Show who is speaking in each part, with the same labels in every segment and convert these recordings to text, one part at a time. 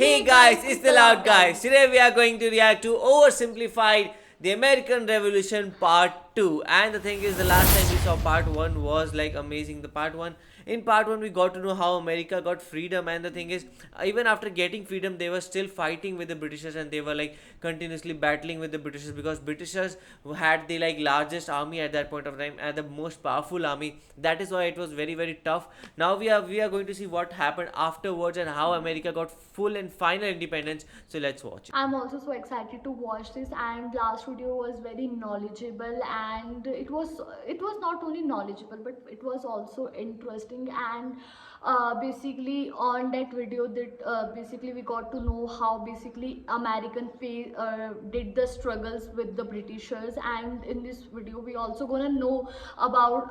Speaker 1: Hey guys, it's the Loud Guys. Today we are going to react to Oversimplified, the American Revolution Part 2. And the thing is, the last time we saw Part 1 was like amazing. In Part 1 we got to know how America got freedom, and the thing is, even after getting freedom, they were still fighting with the Britishers, and they were like continuously battling with the Britishers, because Britishers had the like largest army at that point of time and the most powerful army. That is why it was very tough. Now we are going to see what happened afterwards and how America got full and final independence. So let's watch it.
Speaker 2: I'm also so excited to watch this, and last video was very knowledgeable, and it was not only knowledgeable but it was also interesting. And basically on that video that basically we got to know how basically did the struggles with the Britishers. And in this video we also gonna know about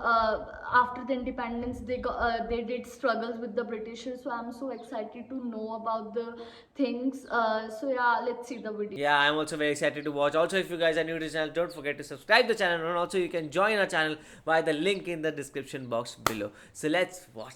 Speaker 2: after the independence they did struggles with the Britishers. So I'm so excited to know about the things. So yeah, let's see the video.
Speaker 1: Yeah, I'm also very excited to watch. Also, if you guys are new to the channel, don't forget to subscribe to the channel, and also you can join our channel via the link in the description box below. So let's watch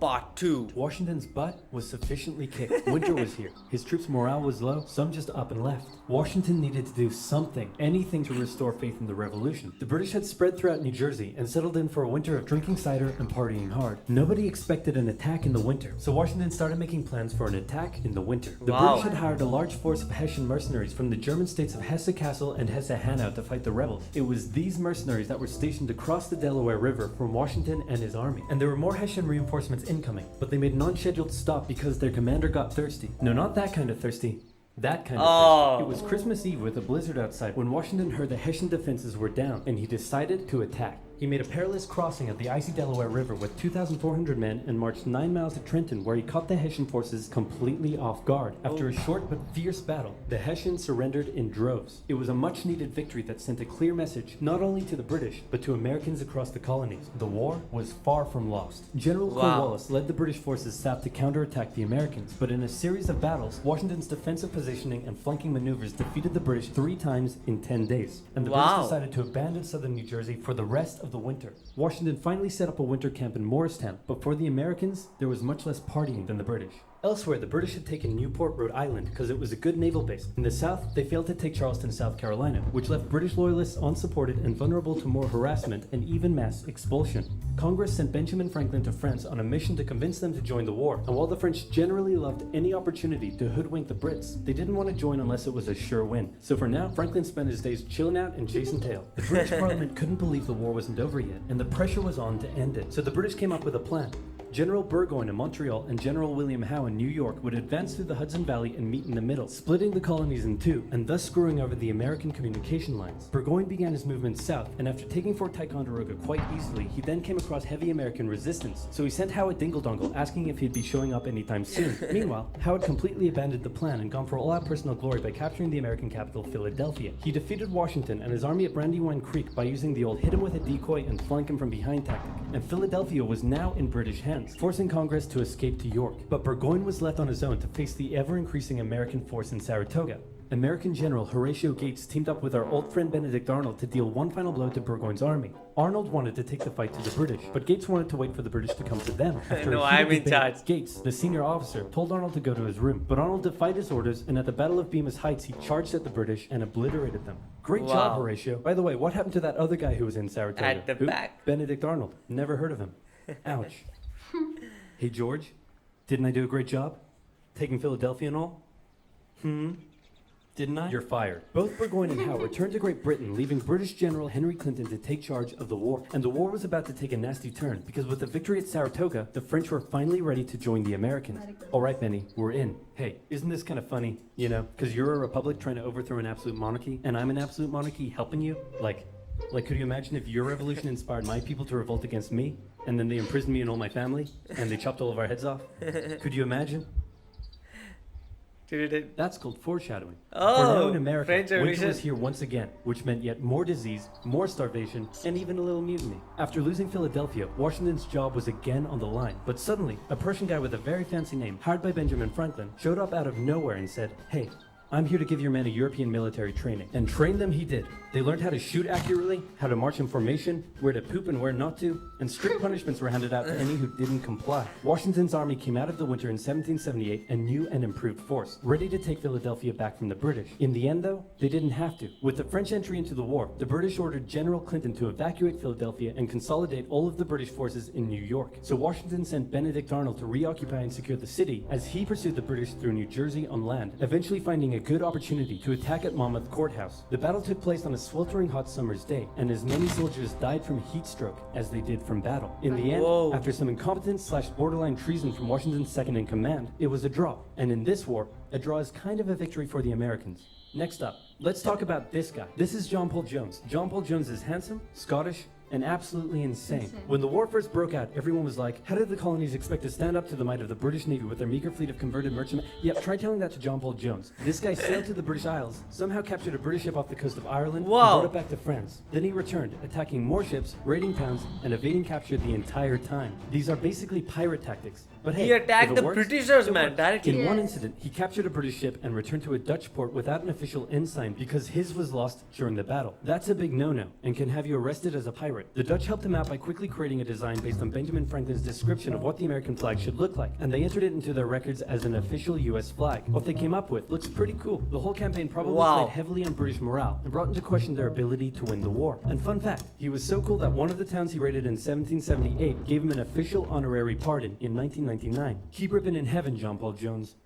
Speaker 1: Part 2.
Speaker 3: Washington's butt was sufficiently kicked. Winter was here. His troops' morale was low. Some just up and left. Washington needed to do something, anything to restore faith in the revolution. The British had spread throughout New Jersey and settled in for a winter of drinking cider and partying hard. Nobody expected an attack in the winter, so Washington started making plans for an attack in the winter. The British had hired a large force of Hessian mercenaries from the German states of Hesse-Kassel and Hesse-Hanau to fight the rebels. It was these mercenaries that were stationed across the Delaware River from Washington and his army. And there were more Hessian reinforcements incoming, but they made an unscheduled stop because their commander got thirsty. No, not that kind of thirsty. That kind of thirsty. It was Christmas Eve with a blizzard outside when Washington heard the Hessian defenses were down, and he decided to attack. He made a perilous crossing of the icy Delaware River with 2,400 men and marched 9 miles to Trenton, where he caught the Hessian forces completely off guard. After a short but fierce battle, the Hessians surrendered in droves. It was a much-needed victory that sent a clear message not only to the British, but to Americans across the colonies. The war was far from lost. General Cornwallis led the British forces south to counterattack the Americans, but in a series of battles, Washington's defensive positioning and flanking maneuvers defeated the British 3 times in 10 days. And the British decided to abandon southern New Jersey for the rest of the winter. Washington finally set up a winter camp in Morristown, but for the Americans, there was much less partying than the British. Elsewhere, the British had taken Newport, Rhode Island, because it was a good naval base. In the south, they failed to take Charleston, South Carolina, which left British loyalists unsupported and vulnerable to more harassment and even mass expulsion. Congress sent Benjamin Franklin to France on a mission to convince them to join the war, and while the French generally loved any opportunity to hoodwink the Brits, they didn't want to join unless it was a sure win. So for now, Franklin spent his days chilling out and chasing tail. The British Parliament couldn't believe the war wasn't over yet, and the pressure was on to end it. So the British came up with a plan. General Burgoyne in Montreal and General William Howe in New York would advance through the Hudson Valley and meet in the middle, splitting the colonies in two, and thus screwing over the American communication lines. Burgoyne began his movement south, and after taking Fort Ticonderoga quite easily, he then came across heavy American resistance, so he sent Howe a dingle-dongle asking if he'd be showing up anytime soon. Meanwhile, Howe had completely abandoned the plan and gone for all-out personal glory by capturing the American capital, Philadelphia. He defeated Washington and his army at Brandywine Creek by using the old hit him with a decoy and flank him from behind tactic, and Philadelphia was now in British hands, forcing Congress to escape to York. But Burgoyne was left on his own to face the ever-increasing American force in Saratoga. American General Horatio Gates teamed up with our old friend Benedict Arnold to deal one final blow to Burgoyne's army. Arnold wanted to take the fight to the British, but Gates wanted to wait for the British to come to them. After
Speaker 1: I'm in charge.
Speaker 3: Gates, the senior officer, told Arnold to go to his room, but Arnold defied his orders, and at the Battle of Bemis Heights, he charged at the British and obliterated them. Great job, Horatio. By the way, what happened to that other guy who was in Saratoga?
Speaker 1: At the back.
Speaker 3: Benedict Arnold. Never heard of him. Ouch. Hey, George, didn't I do a great job? Taking Philadelphia and all? Didn't I? You're fired. Both Burgoyne and Howe returned to Great Britain, leaving British General Henry Clinton to take charge of the war. And the war was about to take a nasty turn, because with the victory at Saratoga, the French were finally ready to join the Americans. All right, Benny, we're in. Hey, isn't this kind of funny? You know, because you're a republic trying to overthrow an absolute monarchy, and I'm an absolute monarchy helping you? Like, could you imagine if your revolution inspired my people to revolt against me, and then they imprisoned me and all my family, and they chopped all of our heads off? Could you imagine? That's called foreshadowing. For now in America, winter was here once again, which meant yet more disease, more starvation, and even a little mutiny. After losing Philadelphia, Washington's job was again on the line. But suddenly, a Prussian guy with a very fancy name, hired by Benjamin Franklin, showed up out of nowhere and said, "Hey, I'm here to give your men a European military training. And train them he did. They learned how to shoot accurately, how to march in formation, where to poop and where not to, and strict punishments were handed out to any who didn't comply. Washington's army came out of the winter in 1778 a new and improved force, ready to take Philadelphia back from the British. In the end, though, they didn't have to. With the French entry into the war, the British ordered General Clinton to evacuate Philadelphia and consolidate all of the British forces in New York. So Washington sent Benedict Arnold to reoccupy and secure the city as he pursued the British through New Jersey on land, eventually finding a good opportunity to attack at Monmouth Courthouse. The battle took place on a sweltering hot summer's day, and as many soldiers died from heat stroke as they did from battle. In the end,
Speaker 1: Whoa.
Speaker 3: after some incompetence/borderline treason from Washington's second in command, it was a draw. And in this war, a draw is kind of a victory for the Americans. Next up, let's talk about this guy. This is John Paul Jones. John Paul Jones is handsome, Scottish, and absolutely insane. When the war first broke out, everyone was like, how did the colonies expect to stand up to the might of the British Navy with their meager fleet of converted merchantmen? Yep, try telling that to John Paul Jones. This guy sailed to the British Isles, somehow captured a British ship off the coast of Ireland,
Speaker 1: Wow.
Speaker 3: and brought it back to France. Then he returned, attacking more ships, raiding towns, and evading capture the entire time. These are basically pirate tactics. But hey,
Speaker 1: He attacked
Speaker 3: if it
Speaker 1: the
Speaker 3: works,
Speaker 1: Britishers,
Speaker 3: it
Speaker 1: man,
Speaker 3: works.
Speaker 1: directly.
Speaker 3: In one
Speaker 2: Yes.
Speaker 3: incident, he captured a British ship and returned to a Dutch port without an official ensign because his was lost during the battle. That's a big no-no and can have you arrested as a pirate. The Dutch helped him out by quickly creating a design based on Benjamin Franklin's description of what the American flag should look like, and they entered it into their records as an official US flag. What they came up with looks pretty cool. The whole campaign probably
Speaker 1: Wow.
Speaker 3: played heavily on British morale and brought into question their ability to win the war. And fun fact, he was so cool that one of the towns he raided in 1778 gave him an official honorary pardon in 1999. Keep ripping in heaven, John Paul Jones.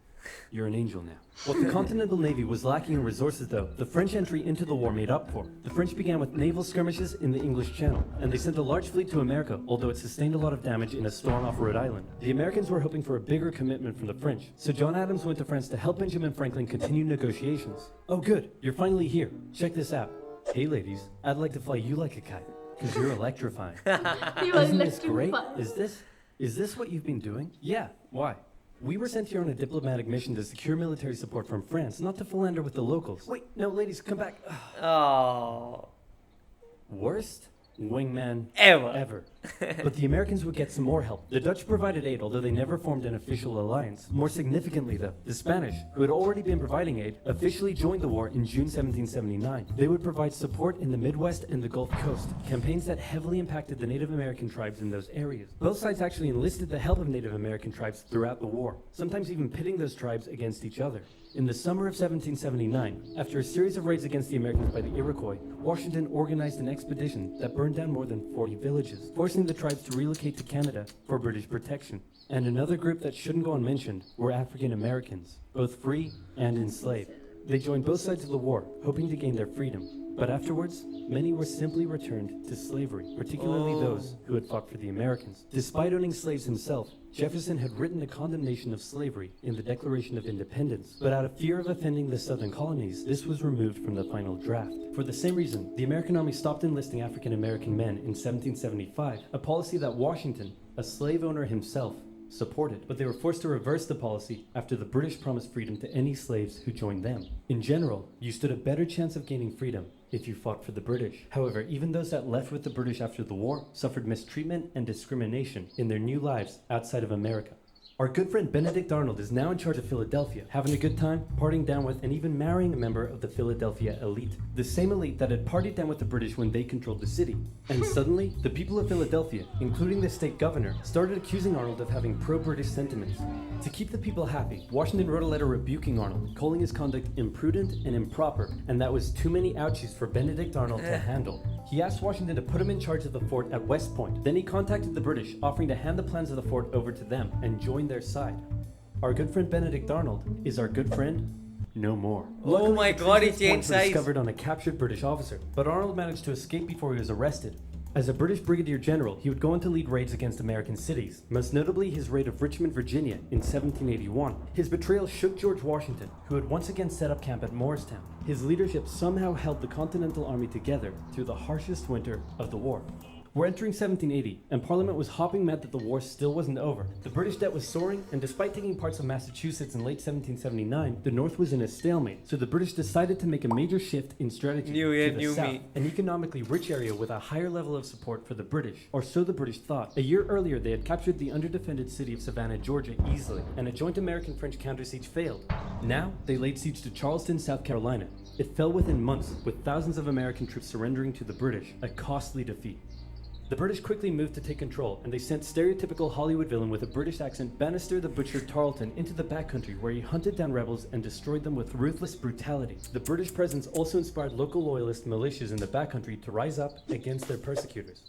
Speaker 3: You're an angel now. What the Continental Navy was lacking in resources, though, the French entry into the war made up for. The French began with naval skirmishes in the English Channel, and they sent a large fleet to America, although it sustained a lot of damage in a storm off Rhode Island. The Americans were hoping for a bigger commitment from the French, so John Adams went to France to help Benjamin Franklin continue negotiations. Oh good, you're finally here. Check this out. Hey ladies, I'd like to fly you like a kite, because you're electrifying.
Speaker 2: He was
Speaker 3: Isn't this great?
Speaker 2: electrified.
Speaker 3: Is this what you've been doing? Yeah. Why? We were sent here on a diplomatic mission to secure military support from France, not to philander with the locals. Wait, no, ladies, come back.
Speaker 1: Oh.
Speaker 3: Worst wingman
Speaker 1: Ever.
Speaker 3: But the Americans would get some more help. The Dutch provided aid, although they never formed an official alliance. More significantly, though, the Spanish, who had already been providing aid, officially joined the war in June 1779. They would provide support in the Midwest and the Gulf Coast, campaigns that heavily impacted the Native American tribes in those areas. Both sides actually enlisted the help of Native American tribes throughout the war, sometimes even pitting those tribes against each other. In the summer of 1779, after a series of raids against the Americans by the Iroquois, Washington organized an expedition that burned down more than 40 villages, forcing the tribes to relocate to Canada for British protection. And another group that shouldn't go unmentioned were African Americans, both free and enslaved. They joined both sides of the war, hoping to gain their freedom. But afterwards, many were simply returned to slavery, particularly those who had fought for the Americans. Despite owning slaves himself, Jefferson had written a condemnation of slavery in the Declaration of Independence, but out of fear of offending the southern colonies, this was removed from the final draft. For the same reason, the American army stopped enlisting African American men in 1775, a policy that Washington, a slave owner himself, supported, but they were forced to reverse the policy after the British promised freedom to any slaves who joined them. In general, you stood a better chance of gaining freedom if you fought for the British. However, even those that left with the British after the war suffered mistreatment and discrimination in their new lives outside of America. Our good friend Benedict Arnold is now in charge of Philadelphia, having a good time, partying down with, and even marrying a member of the Philadelphia elite. The same elite that had partied down with the British when they controlled the city. And suddenly, the people of Philadelphia, including the state governor, started accusing Arnold of having pro-British sentiments. To keep the people happy, Washington wrote a letter rebuking Arnold, calling his conduct imprudent and improper, and that was too many ouchies for Benedict Arnold to handle. He asked Washington to put him in charge of the fort at West Point. Then he contacted the British, offering to hand the plans of the fort over to them and join their side. Our good friend Benedict Arnold is our good friend no more.
Speaker 1: Oh my God, he
Speaker 3: Treasonous
Speaker 1: changed
Speaker 3: points were
Speaker 1: sides.
Speaker 3: discovered on a captured British officer, but Arnold managed to escape before he was arrested. As a British brigadier general, he would go on to lead raids against American cities, most notably his raid of Richmond, Virginia in 1781. His betrayal shook George Washington, who had once again set up camp at Morristown. His leadership somehow held the Continental Army together through the harshest winter of the war. We're entering 1780, and Parliament was hopping mad that the war still wasn't over. The British debt was soaring, and despite taking parts of Massachusetts in late 1779, the North was in a stalemate. So the British decided to make a major shift in strategy
Speaker 1: New year,
Speaker 3: to the
Speaker 1: new
Speaker 3: south,
Speaker 1: me.
Speaker 3: an economically rich area with a higher level of support for the British, or so the British thought. A year earlier, they had captured the underdefended city of Savannah, Georgia easily, and a joint American-French counter-siege failed. Now, they laid siege to Charleston, South Carolina. It fell within months, with thousands of American troops surrendering to the British, a costly defeat. The British quickly moved to take control, and they sent stereotypical Hollywood villain with a British accent Bannister the Butcher Tarleton into the backcountry, where he hunted down rebels and destroyed them with ruthless brutality. The British presence also inspired local loyalist militias in the backcountry to rise up against their persecutors.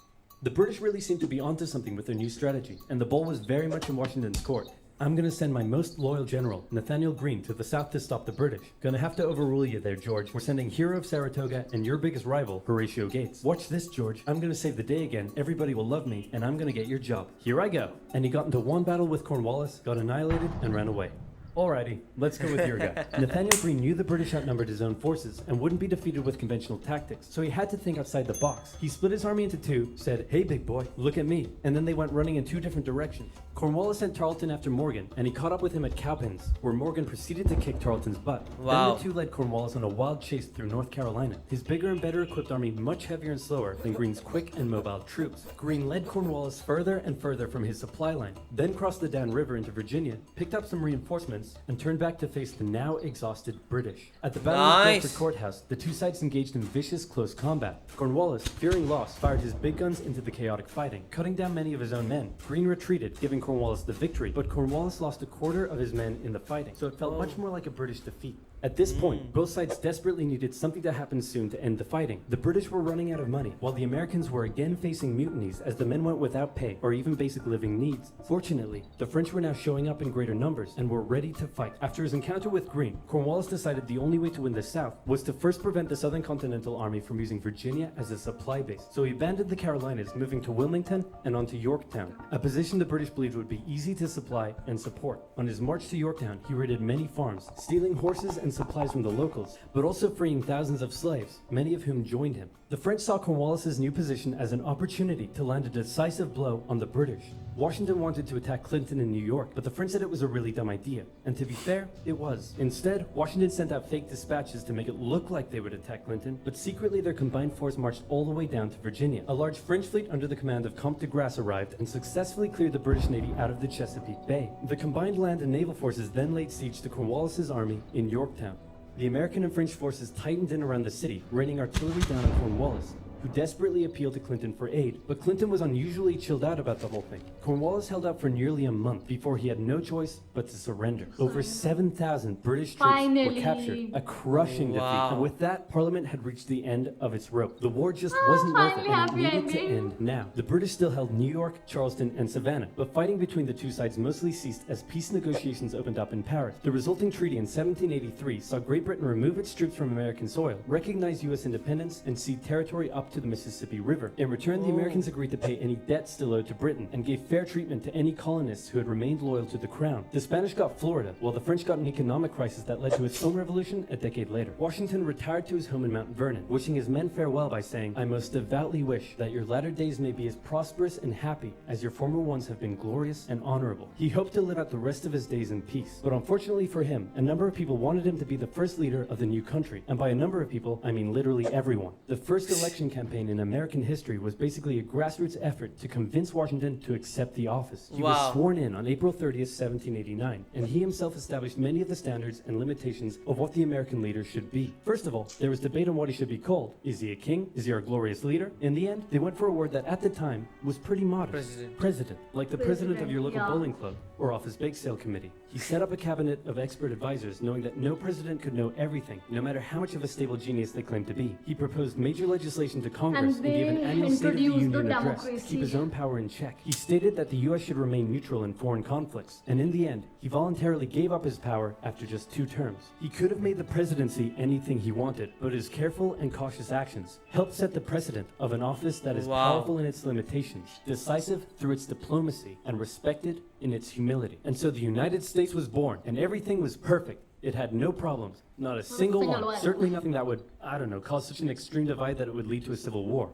Speaker 3: The British really seemed to be onto something with their new strategy, and the ball was very much in Washington's court. I'm gonna send my most loyal general, Nathaniel Greene, to the south to stop the British. Gonna have to overrule you there, George. We're sending hero of Saratoga and your biggest rival, Horatio Gates. Watch this, George. I'm gonna save the day again, everybody will love me, and I'm gonna get your job. Here I go. And he got into one battle with Cornwallis, got annihilated, and ran away. Alrighty, let's go with your guy. Nathaniel Greene knew the British outnumbered his own forces and wouldn't be defeated with conventional tactics, so he had to think outside the box. He split his army into two, said, "Hey big boy, look at me," and then they went running in two different directions. Cornwallis sent Tarleton after Morgan, and he caught up with him at Cowpens, where Morgan proceeded to kick Tarleton's butt.
Speaker 1: Wow.
Speaker 3: Then the two led Cornwallis on a wild chase through North Carolina, his bigger and better equipped army much heavier and slower than Greene's quick and mobile troops. Greene led Cornwallis further and further from his supply line, then crossed the Dan River into Virginia, picked up some reinforcements, and turned back to face the now exhausted British. At the Battle of
Speaker 1: Nice.
Speaker 3: Bedford Courthouse, the two sides engaged in vicious close combat. Cornwallis, fearing loss, fired his big guns into the chaotic fighting, cutting down many of his own men. Greene retreated, giving Cornwallis the victory, but Cornwallis lost a quarter of his men in the fighting, so it felt much more like a British defeat. At this point, both sides desperately needed something to happen soon to end the fighting. The British were running out of money, while the Americans were again facing mutinies as the men went without pay or even basic living needs. Fortunately, the French were now showing up in greater numbers and were ready to fight. After his encounter with Greene, Cornwallis decided the only way to win the South was to first prevent the Southern Continental Army from using Virginia as a supply base. So he abandoned the Carolinas, moving to Wilmington and on to Yorktown, a position the British believed would be easy to supply and support. On his march to Yorktown, he raided many farms, stealing horses and supplies from the locals, but also freeing thousands of slaves, many of whom joined him. The French saw Cornwallis's new position as an opportunity to land a decisive blow on the British. Washington wanted to attack Clinton in New York, but the French said it was a really dumb idea. And to be fair, it was. Instead, Washington sent out fake dispatches to make it look like they would attack Clinton, but secretly their combined force marched all the way down to Virginia. A large French fleet under the command of Comte de Grasse arrived and successfully cleared the British Navy out of the Chesapeake Bay. The combined land and naval forces then laid siege to Cornwallis's army in Yorktown. The American and French forces tightened in around the city, raining artillery down on Cornwallis, who desperately appealed to Clinton for aid. But Clinton was unusually chilled out about the whole thing. Cornwallis held out for nearly a month before he had no choice but to surrender. Over 7,000 British troops
Speaker 2: Finally.
Speaker 3: were captured, a crushing defeat.
Speaker 1: Wow.
Speaker 3: And with that, Parliament had reached the end of its rope. The war just wasn't worth it,
Speaker 2: finally
Speaker 3: and it
Speaker 2: happy
Speaker 3: needed to
Speaker 2: ending.
Speaker 3: end now. The British still held New York, Charleston, and Savannah, but fighting between the two sides mostly ceased as peace negotiations opened up in Paris. The resulting treaty in 1783 saw Great Britain remove its troops from American soil, recognize U.S. independence, and cede territory up to the Mississippi River. In return, the Americans agreed to pay any debt still owed to Britain and gave fair treatment to any colonists who had remained loyal to the crown. The Spanish got Florida, while the French got an economic crisis that led to its own revolution a decade later. Washington retired to his home in Mount Vernon, wishing his men farewell by saying, "I most devoutly wish that your latter days may be as prosperous and happy as your former ones have been glorious and honorable." He hoped to live out the rest of his days in peace, but unfortunately for him, a number of people wanted him to be the first leader of the new country, and by a number of people, I mean literally everyone. The first election campaign in American history was basically a grassroots effort to convince Washington to accept the office. He was
Speaker 1: Wow.
Speaker 3: sworn in on April 30th, 1789, and he himself established many of the standards and limitations of what the American leader should be. First of all, there was debate on what he should be called. Is he a king? Is he our glorious leader? In the end, they went for a word that at the time was pretty modest.
Speaker 1: President.
Speaker 3: President, like the president of your local
Speaker 2: yeah.
Speaker 3: bowling club or office bake sale committee. He set up a cabinet of expert advisors, knowing that no president could know everything, no matter how much of a stable genius they claimed to be. He proposed major legislation to Congress and gave an
Speaker 2: they
Speaker 3: annual State of the
Speaker 2: introduced the
Speaker 3: Union address to keep his
Speaker 2: democracy.
Speaker 3: own power in check. He stated that the U.S. should remain neutral in foreign conflicts, and in the end, he voluntarily gave up his power after just 2 terms. He could have made the presidency anything he wanted, but his careful and cautious actions helped set the precedent of an office that is
Speaker 1: Wow.
Speaker 3: powerful in its limitations, decisive through its diplomacy, and respected in its humility. And so the United States was born, and everything was perfect. It had no problems, not a single one. Certainly nothing that would, I don't know, cause such an extreme divide that it would lead to a civil war.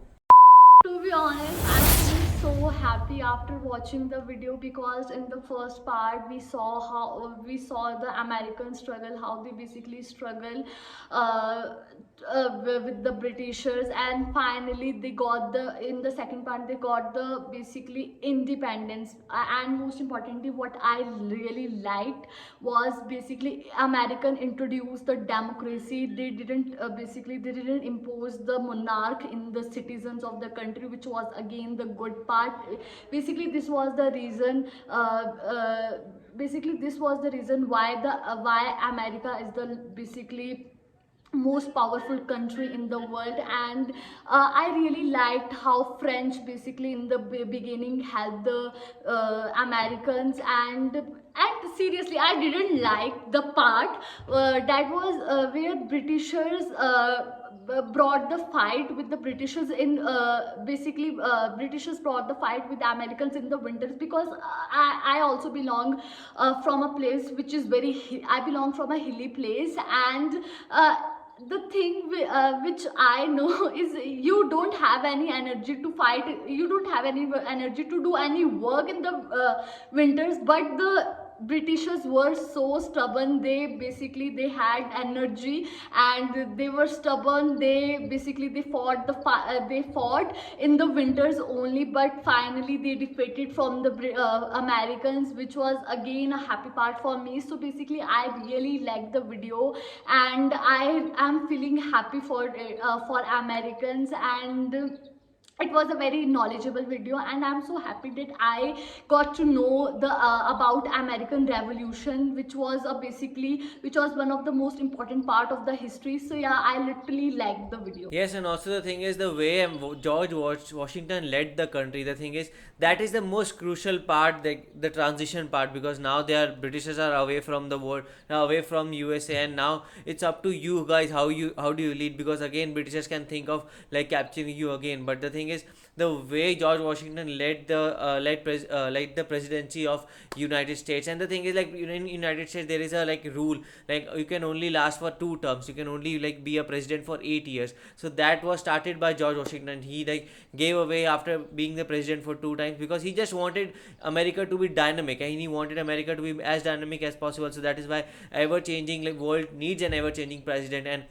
Speaker 2: To be honest, I'm feeling so happy after watching the video, because in the first part we saw the American struggle, how they basically struggle uh, with the Britishers, and finally they got the in the second part they got the basically independence. And most importantly, what I really liked was basically American introduced the democracy. They didn't they didn't impose the monarch in the citizens of the country, which was again the good part. Basically this was the reason why why America is the basically most powerful country in the world. And I really liked how French basically in the beginning helped the Americans. And seriously, I didn't like the part that was where Britishers brought the fight with the Britishers in Britishers brought the fight with the Americans in the winters, because I also belong from a place which is I belong from a hilly place. And the thing which I know is you don't have any energy to fight, you don't have any energy to do any work in the winters. But the Britishers were so stubborn. They had energy and they were stubborn. They fought in the winters only, but finally they defeated from the Americans, which was again a happy part for me. So basically I really liked the video, and I am feeling happy for Americans. And it was a very knowledgeable video, and I'm so happy that I got to know the about American Revolution, which was one of the most important part of the history. So yeah, I literally liked the video.
Speaker 1: Yes, and also the thing is the way Washington led the country. The thing is that is the most crucial part, the transition part, because now they are Britishers are away from the world, away from USA, and now it's up to you guys how do you lead, because again Britishers can think of like capturing you again. But the thing is the way George Washington led the presidency of United States. And the thing is, like in United States there is a like rule, like you can only last for 2 terms, you can only like be a president for 8 years. So that was started by George Washington. He like gave away after being the president for 2 times, because he just wanted America to be dynamic, and he wanted America to be as dynamic as possible. So that is why ever changing like world needs an ever changing president, and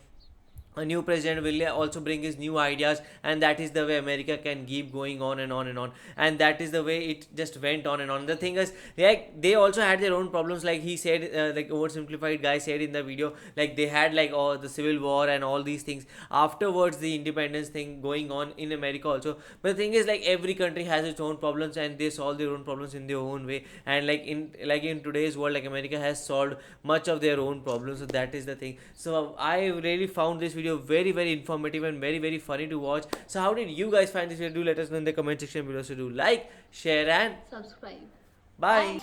Speaker 1: a new president will also bring his new ideas, and that is the way America can keep going on and on and on. And that is the way it just went on and on. The thing is, like they also had their own problems, like he said, like Oversimplified guy said in the video, like they had like the civil war and all these things, afterwards the independence thing going on in America also. But the thing is, like every country has its own problems, and they solve their own problems in their own way. And in today's world, like America has solved much of their own problems. So that is the thing. So I really found this video very very informative and very very funny to watch. So how did you guys find this video? Do let us know in the comment section below. So do like, share, and
Speaker 2: Subscribe.
Speaker 1: bye.